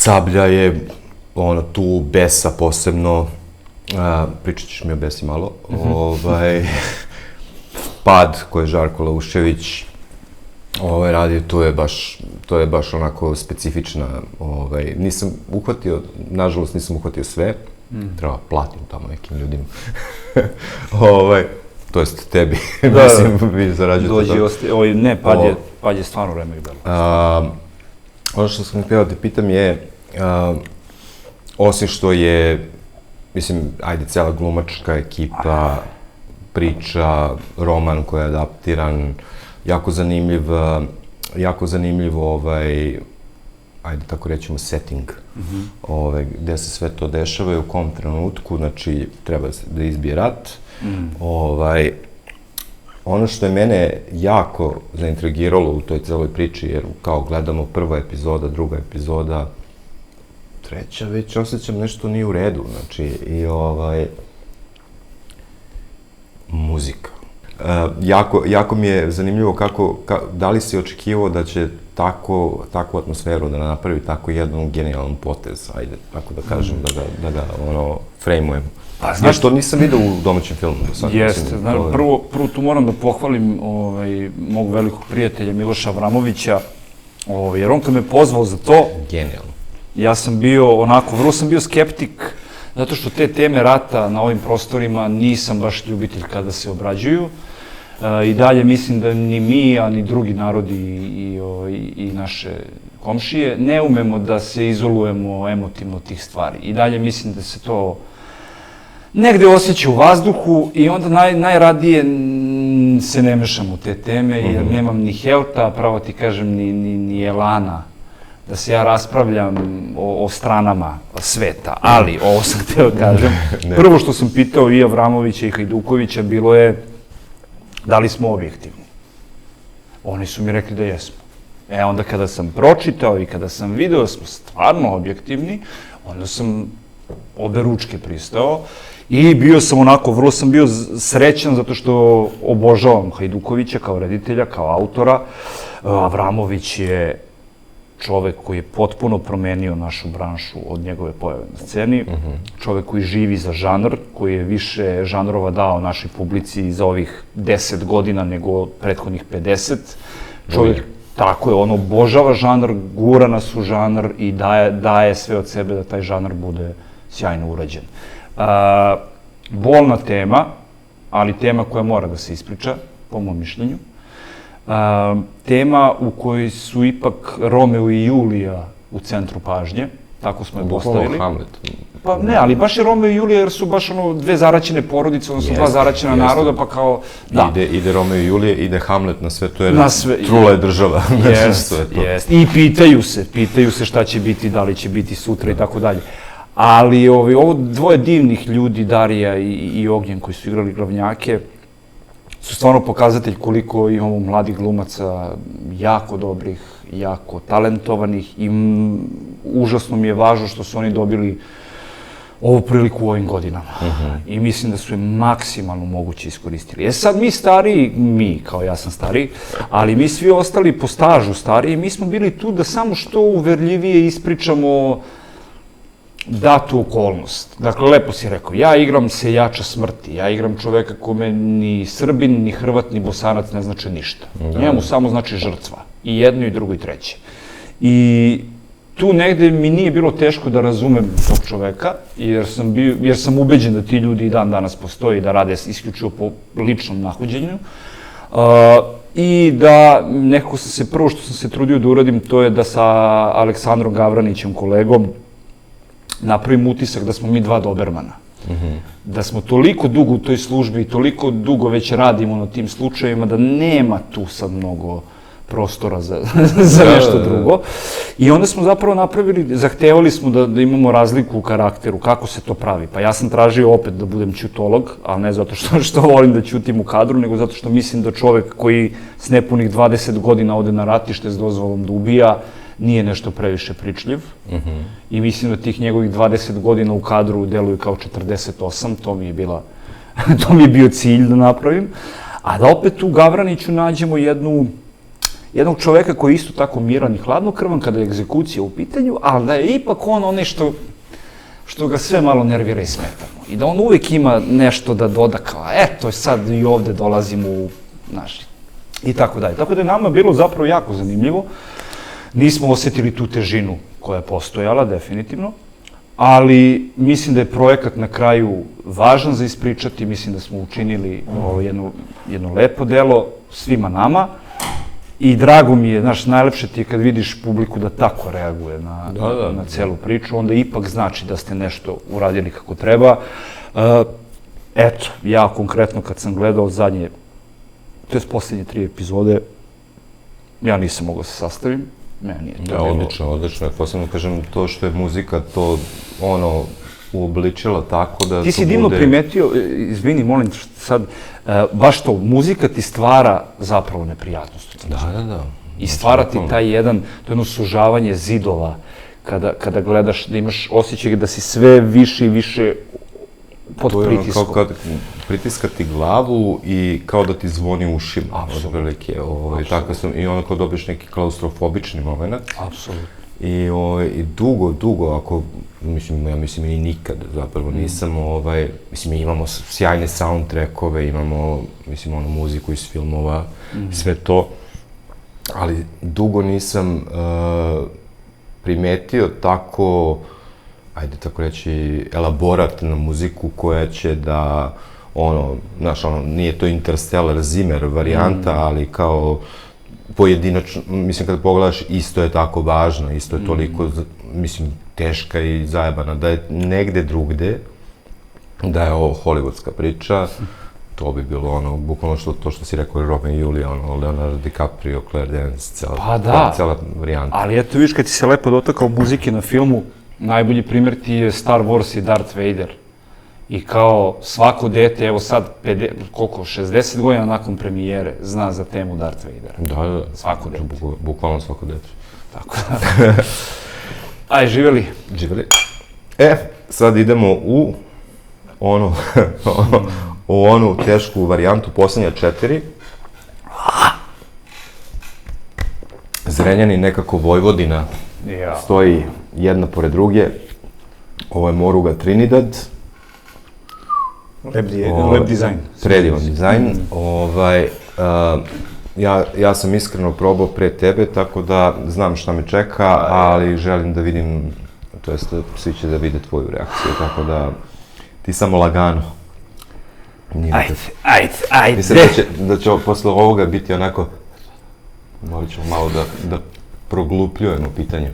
Sablja je, ono, tu Besa posebno, pričat ćeš mi o Besi malo, Pad koji je Žarko Laušević radio, to je baš onako specifična, nisam uhvatio, nažalost nisam uhvatio sve, treba platim tamo nekim ljudima, to jest tebi, mislim, vi zarađujete to. Ne, Pad je stvarno remek delo. Ono što sam htio da te pitam je, osim što je, mislim, ajde, cela glumačka ekipa, priča, roman koji je adaptiran, jako zanimljiv ajde tako rećemo setting, gde se sve to dešava i u kom trenutku, znači treba da izbije rat. Ono što je mene jako zaintrigiralo u toj celoj priči, jer kao gledamo prva epizoda, druga epizoda, treća već osjećam nešto nije u redu, znači i muzika. Jako mi je zanimljivo da li si očekivao da će takvu atmosferu da napravi tako jedan genijalan potez, ajde, tako da kažem, da ga frejmujem. Znaš, to nisam vidio u domaćem filmu do sada. Jeste, prvo tu moram da pohvalim mog velikog prijatelja Miloša Avramovića, jer on kad me pozvao za to, genijalno. Ja sam bio onako, vrlo sam bio skeptik, zato što te teme rata na ovim prostorima nisam baš ljubitelj kada se obrađuju. I dalje mislim da ni mi, a ni drugi narodi i naše komšije ne umemo da se izolujemo emotivno od tih stvari. I dalje mislim da se to negde osjeća u vazduhu i onda najradije se ne mešam u te teme jer nemam ni helta, pravo ti kažem, ni elana da se ja raspravljam o stranama sveta, ali ovo sam hteo kažem. Prvo što sam pitao i Avramovića i Hajdukovića bilo je da li smo objektivni. Oni su mi rekli da jesmo. Onda kada sam pročitao i kada sam video da smo stvarno objektivni, onda sam obe ručke pristao i bio sam onako, vrlo sam bio srećan zato što obožavam Hajdukovića kao reditelja, kao autora. Avramović je čovek koji je potpuno promenio našu branšu od njegove pojave na sceni, čovek koji živi za žanr, koji je više žanrova dao našoj publici za ovih 10 godina nego prethodnih 50. Čovek, tako je, on obožava žanr, gura nas u žanr i daje sve od sebe da taj žanr bude sjajno urađen. Bolna tema, ali tema koja mora da se ispriča, po mom mišljenju. Tema u kojoj su ipak Romeo i Julija u centru pažnje, tako smo je postavili. Bukvalno Hamlet. Pa ne, ali baš je Romeo i Julija jer su baš dve zaraćene porodice, odnosno dva zaraćena naroda, pa kao, da. Ide Romeo i Julija, ide Hamlet na sve to jer trula je država. Jest. I pitaju se šta će biti, da li će biti sutra i tako dalje. Ali ovo dvoje divnih ljudi, Darija i Ognjen, koji su igrali glavnjake, su stvarno pokazatelj koliko imamo mladih glumaca, jako dobrih, jako talentovanih i užasno mi je važno što su oni dobili ovu priliku u ovim godinama. I mislim da su je maksimalno moguće iskoristili. Sad mi stariji, kao ja sam stariji, ali mi svi ostali po stažu stariji, mi smo bili tu da samo što uverljivije ispričamo datu okolnost. Dakle, lepo si rekao, ja igram seljača smrti, ja igram čoveka kome ni Srbin, ni Hrvat, ni Bosanac ne znači ništa. Njemu samo znači žrtva. I jedno, i drugo, i treće. I tu negde mi nije bilo teško da razumem tog čoveka, jer sam ubeđen da ti ljudi i dan danas postoji, da rade isključivo po ličnom nahođenju. I da nekako prvo što sam se trudio da uradim, to je da sa Aleksandrom Gavranićem, kolegom, napravim utisak da smo mi dva dobermana. Da smo toliko dugo u toj službi i toliko dugo već radimo na tim slučajevima da nema tu sad mnogo prostora za nešto drugo. I onda smo zapravo napravili, zahtevali smo da imamo razliku u karakteru, kako se to pravi. Pa ja sam tražio opet da budem ćutolog, ali ne zato što volim da ćutim u kadru, nego zato što mislim da čovek koji s nepunih 20 godina ode na ratište s dozvolom da ubija, nije nešto previše pričljiv i mislim da tih njegovih 20 godina u kadru deluju kao 48, to mi je bio cilj da napravim, a da opet u Gavraniću nađemo jednog čoveka koji je isto tako miran i hladnokrvan kada je egzekucija u pitanju, ali da je ipak on onaj što ga sve malo nervira i smeta mu. I da on uvijek ima nešto da doda kao, eto sad i ovde dolazimo u, znaš, i tako dalje. Tako da je nama bilo zapravo jako zanimljivo. Nismo osjetili tu težinu koja je postojala, definitivno, ali mislim da je projekat na kraju važan za ispričati, mislim da smo učinili jedno lepo delo svima nama i drago mi je, znaš, najlepše ti je kad vidiš publiku da tako reaguje na celu priču, onda ipak znači da ste nešto uradili kako treba. Eto, ja konkretno kad sam gledao zadnje, to je posljednje 3 epizode, ja nisam mogao se sastavim. Meni je to bilo... Odlično. Posebno kažem to što je muzika to, uobličila tako da... Ti si divno primetio, izvini, molim sad, baš to, muzika ti stvara zapravo neprijatnost. Da. I stvara ti taj to jedno sužavanje zidova, kada gledaš, da imaš osjećaj da si sve više i više pod pritiskom. Kao kad pritiska ti glavu i kao da ti zvoni u ušima. Otprilike. I onda kao dobiješ neki klaustrofobični moment. Apsolutno. I dugo, ja mislim i nikad zapravo nisam, mi imamo sjajne soundtrackove, imamo, muziku iz filmova, sve to, ali dugo nisam primetio tako, ajde tako reći, elaborat na muziku koja će da, nije to Interstellar Zimmer varijanta, ali kao pojedinačno, mislim, kada pogledaš, isto je tako važno, isto je toliko, teška i zajebana, da je negde drugde, da je ovo hollywoodska priča, to bi bilo bukvalno to što si rekao, Romeo i Julija, Leonardo DiCaprio, Claire Danes, cela varijanta. Ali eto, viš, kad ti se lepo dotakao muzike na filmu, najbolji primjer ti je Star Wars i Darth Vader. I kao svako dete, evo sad, 60 godina nakon premijere, zna za temu Darth Vadera. Da. Svako dete. Bukvalno svako dete. Tako da. Aj, živeli. Sad idemo u onu tešku varijantu, posljednja 4. Zrenjanin, nekako Vojvodina, stoji jedna pored druge. Ovo je Moruga Trinidad. Lep dizajn. Predivan dizajn. Ja sam iskreno probao pre tebe, tako da znam šta me čeka, ali želim da vidim, to jest svi će da vide tvoju reakciju, tako da ti samo lagano. Ajde. Mislim da će posle ovoga biti onako, morat ćemo malo da proglupljujemo pitanje.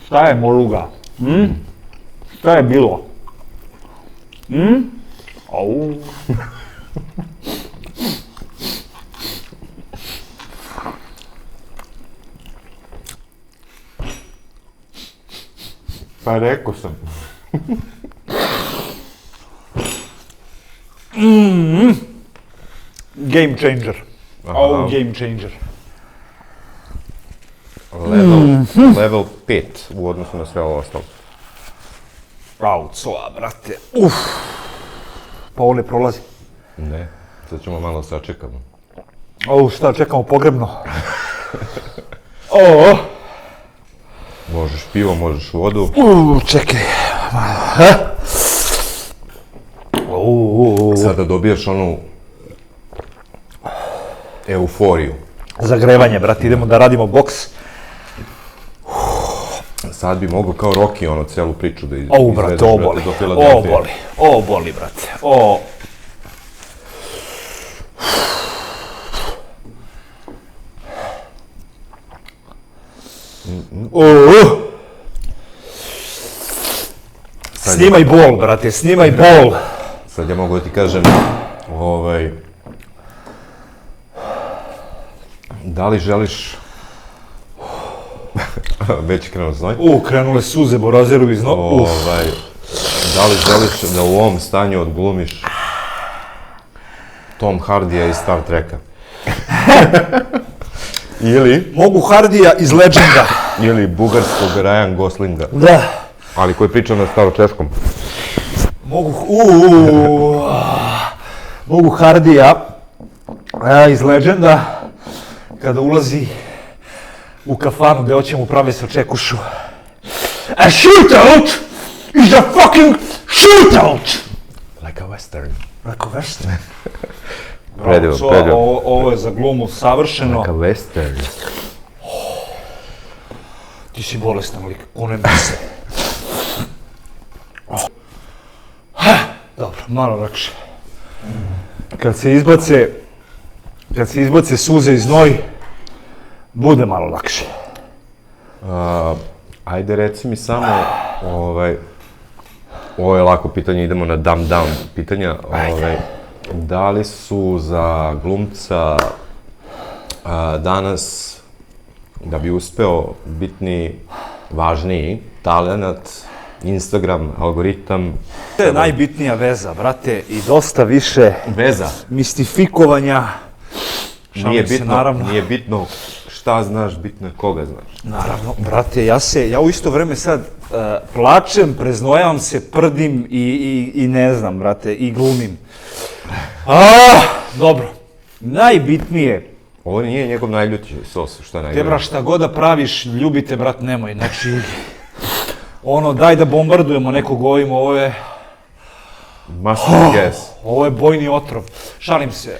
Šta je Moruga? Šta je bilo? Au. Pa rekao sam. Game changer. Game changer. Level 5 u odnosu na sve ovo ostalo. Aucoa, brate. Pa ovo ne prolazi. Ne, sad ćemo malo sačekamo. Šta, čekamo pogrebno. Možeš pivo, možeš vodu. Čekaj. Sada dobijaš onu euforiju. Zagrevanje, brate, idemo da radimo boks. Sad bi mogao kao Rocky celu priču da izvedeš, brate, ovo boli, brate. Snimaj bol, brate, snimaj bol. Sad ja mogu da ti kažem, da li želiš... Već krenuo znoj. Krenule suze, Borazerovi znoj. Da li želiš da u ovom stanju odglumiš Tom Hardija iz Star Treka? Ili... Mogu Hardija iz Legenda. Ili bugarskog Ryan Goslinga. Da. Ali koji priča na staročeskom. Mogu... mogu Hardija iz Legenda, kada ulazi u kafanu gde hoće mu prave sa čekušu. A shootout is a fucking shootout! Like a western. Like a western. Predivan. Ovo je za glumu savršeno. Like a western. Ti si bolestan lik, kunem mi se. Dobro, malo lakše. Kad se izbace suze i znoj, bude malo lakše. Ajde reci mi samo, ovo je lako pitanje, idemo na dumb down pitanja. Da li su za glumca danas, da bi uspeo, bitni, važniji talent, Instagram, algoritam? To je najbitnija veza, brate, i dosta više Veza. mistifikovanja. Nije bitno šta znaš, bitno je koga znaš. Naravno, brate, ja u isto vreme sad plačem, preznojavam se, prdim i ne znam, brate, i glumim. Dobro, najbitnije. Ovo nije njegov najljuti sos, šta najgore. Te, bra, šta god da praviš, ljubite, brat, nemoj, znači, daj da bombardujemo nekog ovim, ovo je... Mustard gas. Ovo je bojni otrov. Šalim se.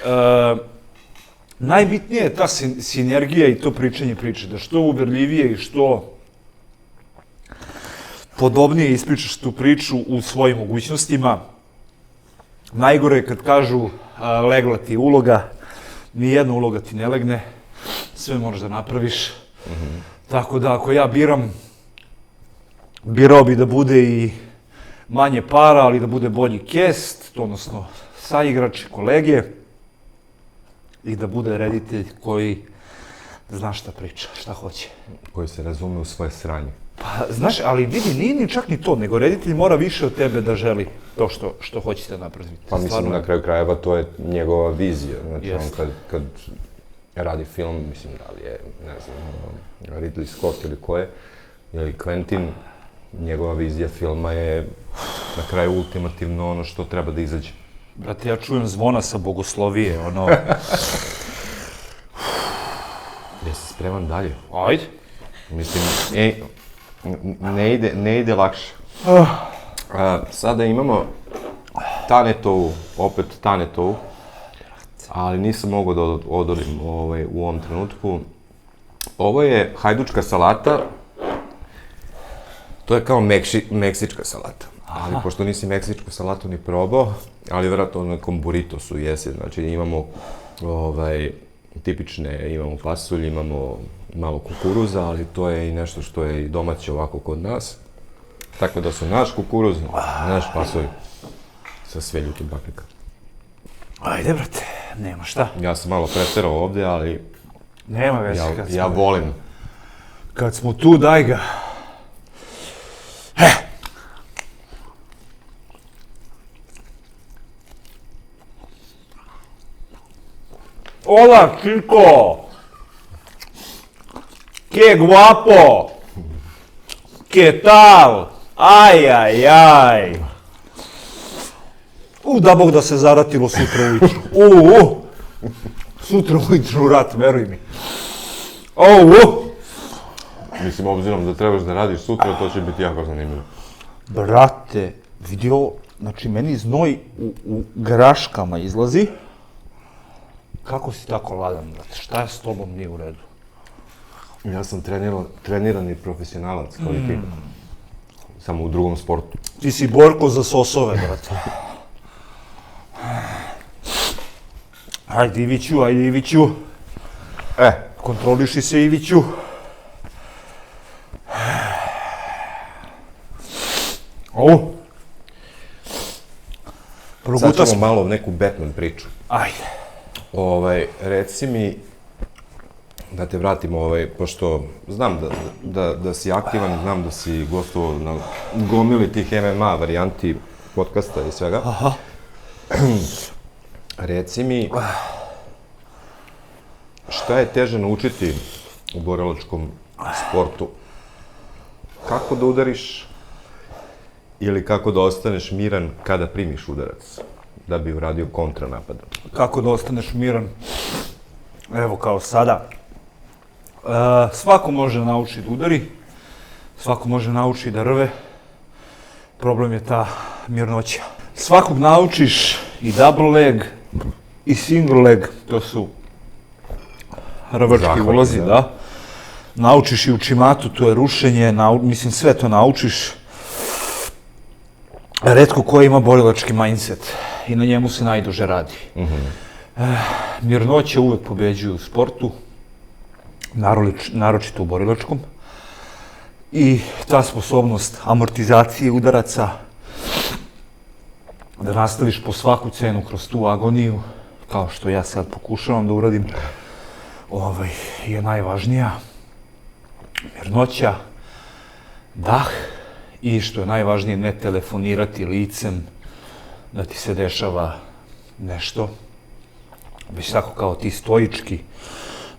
Najbitnije je ta sinergija i to pričanje priče, da što uverljivije i što podobnije ispričaš tu priču u svojim mogućnostima. Najgore je kad kažu legla ti uloga, nijedna uloga ti ne legne, sve moraš da napraviš. Tako da ako ja birao bi da bude i manje para, ali da bude bolji cast, odnosno saigrač, kolege, i da bude reditelj koji zna šta priča, šta hoće. Koji se razume u svoje sranje. Pa, znaš, ali vidi, nije ni čak ni to, nego reditelj mora više od tebe da želi to što hoćete da napraviti. Pa mislim, na kraju krajeva, to je njegova vizija. Znači, on kad radi film, mislim, da li je, ne znam, Ridley Scott ili ko je, ili Quentin, njegova vizija filma je na kraju ultimativno ono što treba da izađe. Brate, ja čujem zvona sa bogoslovije, Jesi spreman dalje? Ajde. Mislim, ne ide lakše. Sada imamo opet Tanetovu, ali nisam mogao da odolim u ovom trenutku. Ovo je hajdučka salata, to je kao meksička salata. Ali pošto nisi meksičku salatu ni probao, ali vjerojatno na nekom burritosu jesi, znači imamo tipične, imamo fasulj, imamo malo kukuruza, ali to je i nešto što je i domaće ovako kod nas. Tako da su naš kukuruz, naš fasulj sa sve ljutim paprika. Ajde, brate, nema šta. Ja sam malo preterao ovdje, ali nema veze. Ja volim. Kad smo tu, daj ga. Hola, chico! Que guapo! Que tal? Aj, aj, aj! Da Bog da se zaratilo sutra ujutru. Sutra ujutru rat, veruj mi. Mislim, obzirom da trebaš da radiš sutra, to će biti jako zanimljivo. Brate, vidio, znači meni znoj u graškama izlazi. Kako si tako ladan, brate? Šta je s tobom nije u redu? Ja sam trenirani profesionalac, kao i ti. Samo u drugom sportu. Ti si Borko za sosove, brate. Ajde, Iviću. Kontroliši se, Iviću. Sad ćemo malo neku Batman priču. Ajde. Reci mi, da te vratim, pošto znam da si aktivan, znam da si gostovao na gomili tih MMA varijanti podcasta i svega. Reci mi, šta je teže naučiti u borilačkom sportu? Kako da udariš ili kako da ostaneš miran kada primiš udarac? da bi uradio kontranapad. Kako da ostaneš miran, evo kao sada. Svako može nauči da udari, svako može nauči da rve, problem je ta mirnoća. Svakog naučiš i double leg i single leg, to su rvački ulozi, da. Naučiš i učimatu, to je rušenje, mislim sve to naučiš. Retko ko ima borilački mindset i na njemu se najduže radi. Mirnoća uvek pobeđuju u sportu, naročito u borilačkom. I ta sposobnost amortizacije udaraca, da nastaviš po svaku cenu kroz tu agoniju, kao što ja sad pokušavam da uradim, je najvažnija. Mirnoća, dah i što je najvažnije, ne telefonirati licem da ti se dešava nešto, već tako kao ti stoički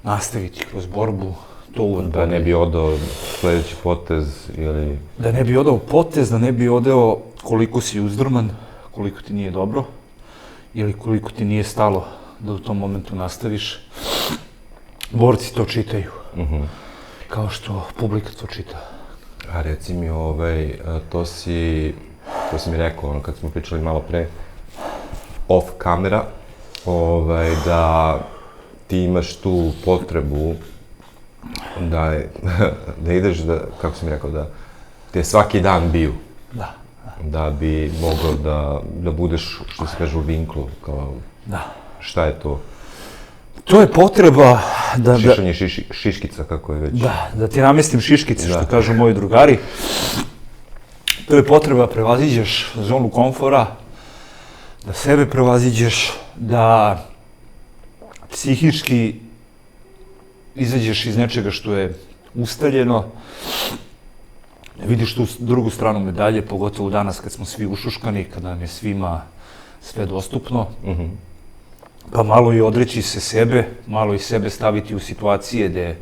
nastaviti kroz borbu, to uvek Da ne bi odao sledeći potez ili... Da ne bi odao potez, da ne bi odao koliko si uzdrman, koliko ti nije dobro ili koliko ti nije stalo da u tom momentu nastaviš. Borci to čitaju, kao što publika to čita. A reci mi, to si mi rekao, kad smo pričali malo pre, off kamera, da ti imaš tu potrebu da ideš, kako si mi rekao, da te svaki dan biju. Da. Da bi mogao da budeš, što se kaže, u vinklu, kao... Da. Šta je to? To je potreba da... Šišanje šiškica, kako je već. Da ti namestim šiškice, što kažu moji drugari. To je potreba da prevaziđeš zonu komfora, da sebe prevaziđeš, da psihički izađeš iz nečega što je ustaljeno, da vidiš tu drugu stranu medalje, pogotovo danas kad smo svi ušuškani, kada nam je svima sve dostupno. Pa malo i odreći se sebe, malo i sebe staviti u situacije gde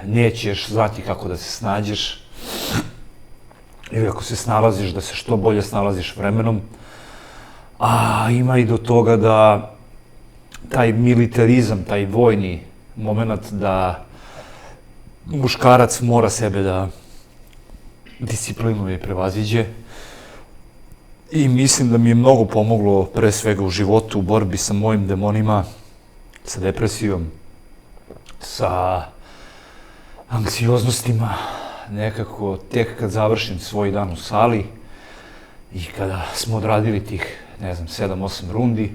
nećeš znati kako da se snađeš, ili ako se snalaziš, da se što bolje snalaziš vremenom. A ima i do toga da taj militarizam, taj vojni moment da muškarac mora sebe da disciplinuje i prevaziđe. I mislim da mi je mnogo pomoglo, pre svega u životu, u borbi sa mojim demonima, sa depresijom, sa anksioznostima, nekako tek kad završim svoj dan u sali i kada smo odradili tih, 7-8 rundi,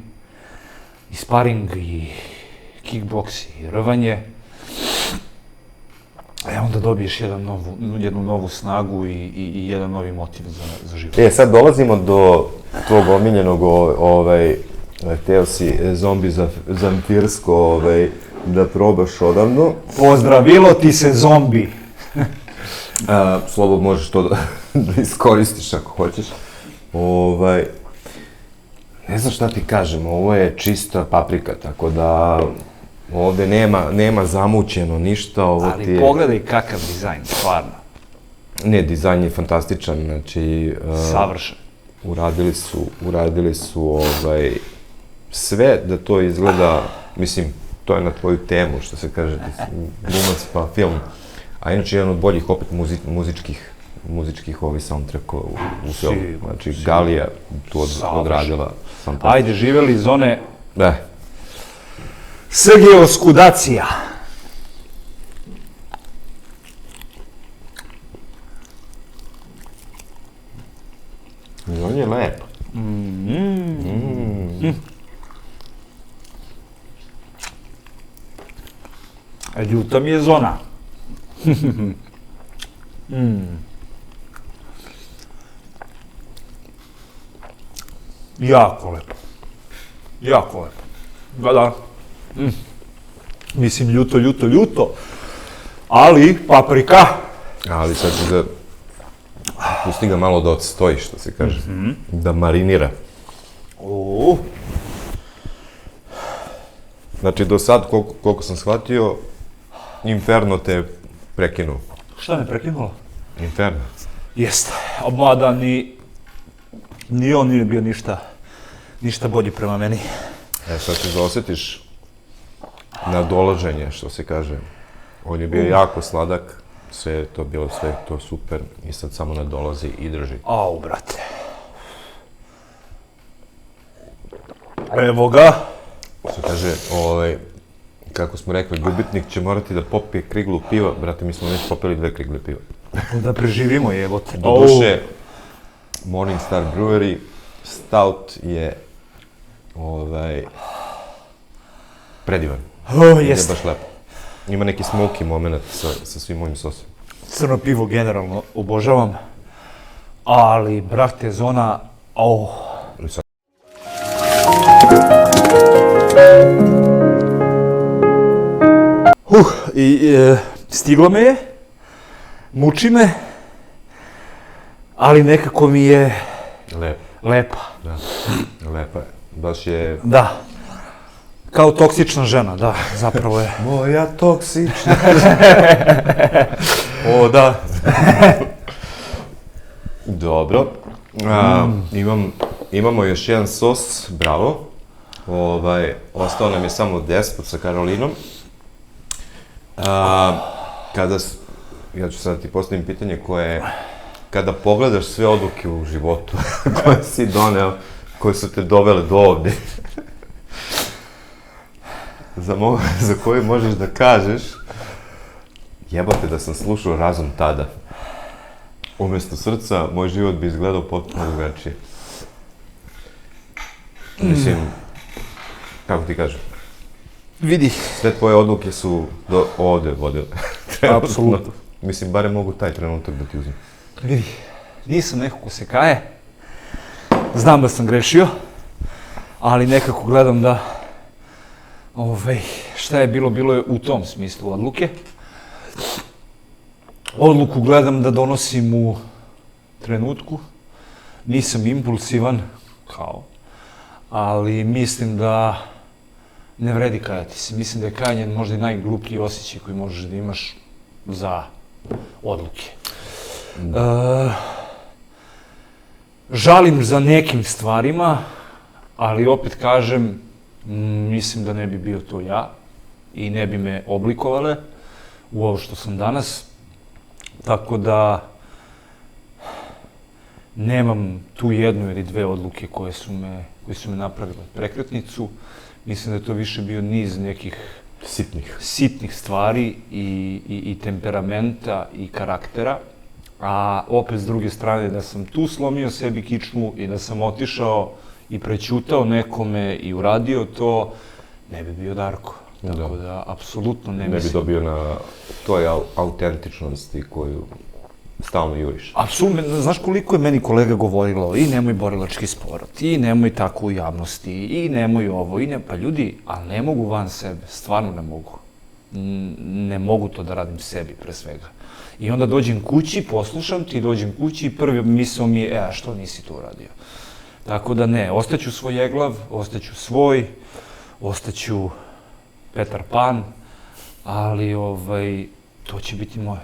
i sparing, i kickboks, i rvanje, onda dobiješ jednu novu snagu i jedan novi motiv za život. Sad dolazimo do tvog omiljenog, hteo si zombi zamfirsko da probaš odavno. Pozdravilo ti se zombi! Slobodno možeš to da iskoristiš ako hoćeš. Ne znam šta ti kažem, ovo je čista paprika, tako da ovde nema zamućeno ništa, Ali pogledaj kakav dizajn, stvarno. Ne, dizajn je fantastičan, znači... Savršen. Uradili su sve da to izgleda, mislim, to je na tvoju temu, što se kaže, glumac pa film. A inače, jedan od boljih opet muzičkih soundtrackova u filmu. Znači, Galija tu odradila fantastično. Ajde, živeli iz one... Da. Sergio Skudacija. I on je lep. Ljuta mi je zona. Jako lepo. Jako lepo. Da. Mislim, ljuto, ali paprika. Ali sad ću da pusti ga malo da odstoji, što se kaže, da marinira. Znači, do sad, koliko sam shvatio, Inferno te prekinuo. Šta me prekinulo? Inferno. Jeste, mada ni Ni on nije bio ništa bolji prema meni. Sad ćeš da osjetiš nadolaženje, što se kaže. On je bio jako sladak, sve je to bilo sve to super i sad samo nadolazi i drži. Au, brate. Evo ga. Što kaže, kako smo rekli, gubitnik će morati da popije kriglu piva. Brate, mi smo već popili 2 krigle piva. Da preživimo, jebote. Doduše, Morningstar Brewery Stout je predivan. Jeste. Je baš lepo. Ima neki smoky moment sa svim mojim sosom. Crno pivo generalno obožavam, ali, brate, zona, stiglo me je, muči me, ali nekako mi je lepa. Da, lepa je. Baš je... Da, kao toksična žena, da, zapravo je. Moja toksična O, da. Dobro. Imamo još jedan sos, bravo. Ostao nam je samo Despot sa Karolinom. Ja ću sad ti postavim pitanje koje, kada pogledaš sve odluke u životu koje si doneo, koje su te dovele do ovde, za koju možeš da kažeš, jebate da sam slušao razum tada. Umjesto srca, moj život bi izgledao potpuno drugačije. Mislim, kako ti kažem? Vidi. Sve tvoje odluke su ovde vodile. Apsolutno. Mislim, barem mogu taj trenutak da ti uzmem. Vidi, nisam neko ko se kaje. Znam da sam grešio, ali nekako gledam da šta je bilo je u tom smislu odluke. Odluku gledam da donosim u trenutku. Nisam impulsivan, ali mislim da ne vredi kajati se. Mislim da je kajanje možda i najgluplji osjećaj koji možeš da imaš za odluke. Žalim za nekim stvarima, ali opet kažem, mislim da ne bi bio to ja i ne bi me oblikovale u ovo što sam danas. Tako da nemam tu jednu ili dve odluke koje su me napravile prekretnicu. Mislim da je to više bio niz nekih sitnih stvari i temperamenta i karaktera. A opet s druge strane da sam tu slomio sebi kičmu i da sam otišao i prećutao nekome i uradio to, ne bi bio Darko. Tako da, apsolutno ne mislim. Ne bi dobio na toj autentičnosti koju stalno juriš. Apsolutno, znaš koliko je meni kolega govorilo i nemoj borilački sport, i nemoj tako u javnosti, i nemoj ovo, pa ljudi, ali ne mogu van sebe, stvarno ne mogu. Ne mogu to da radim sebi, pre svega. I onda dođem kući, poslušam ti, dođem kući i prvi misao mi je, a što nisi to uradio? Tako da ne, ostaću svojeglav, ostaću svoj, ostaću Petar Pan, ali to će biti moje.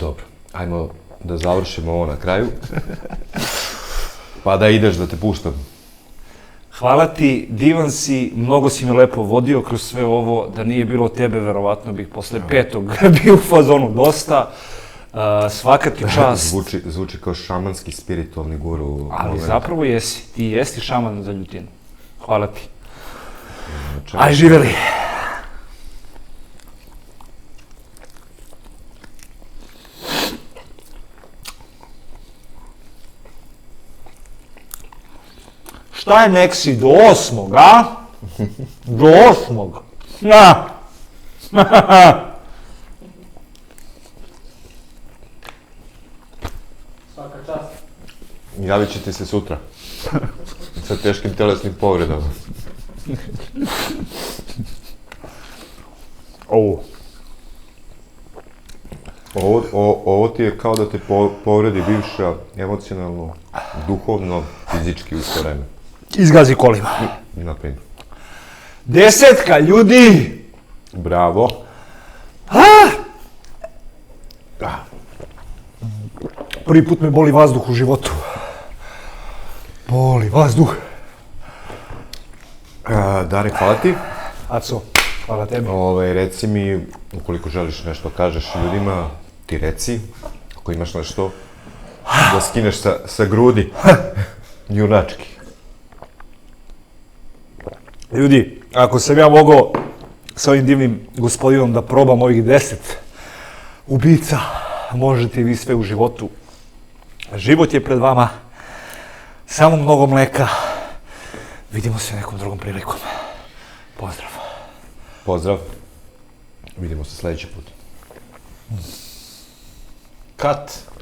Dobro, ajmo da završimo ovo na kraju, pa da ideš da te puštam. Hvala ti, divan si, mnogo si me lepo vodio kroz sve ovo, da nije bilo tebe, verovatno bih posle 5. bio u fazonu dosta. Svaka ti čast. Zvuči kao šamanski spiritualni guru. Ali zapravo jesi, ti jesi šaman za ljutinu. Hvala ti. Aj, živeli! Šta je Neksi do 8. a? Do 8. Na! Svaka čast. Javit će ti se sutra. Sa teškim telesnim povredama. Ovo ti je kao da te povredi bivša emocionalno, duhovno, fizički u isto vreme. Izgazi kolima. Naprimjer. 10 ljudi! Bravo. Prvi put me boli vazduh u životu. Boli vazduh. Dare, hvala ti. Aco, hvala tebi. Reci mi, ukoliko želiš nešto kažeš ljudima, ti reci, ako imaš nešto da skineš sa grudi, junački. Ljudi, ako sam ja mogao s ovim divnim gospodinom da probam ovih 10 ubica, možete i vi sve u životu. Život je pred vama, samo mnogo mleka. Vidimo se nekom drugom prilikom. Pozdrav. Pozdrav. Vidimo se sljedeći put. Cut.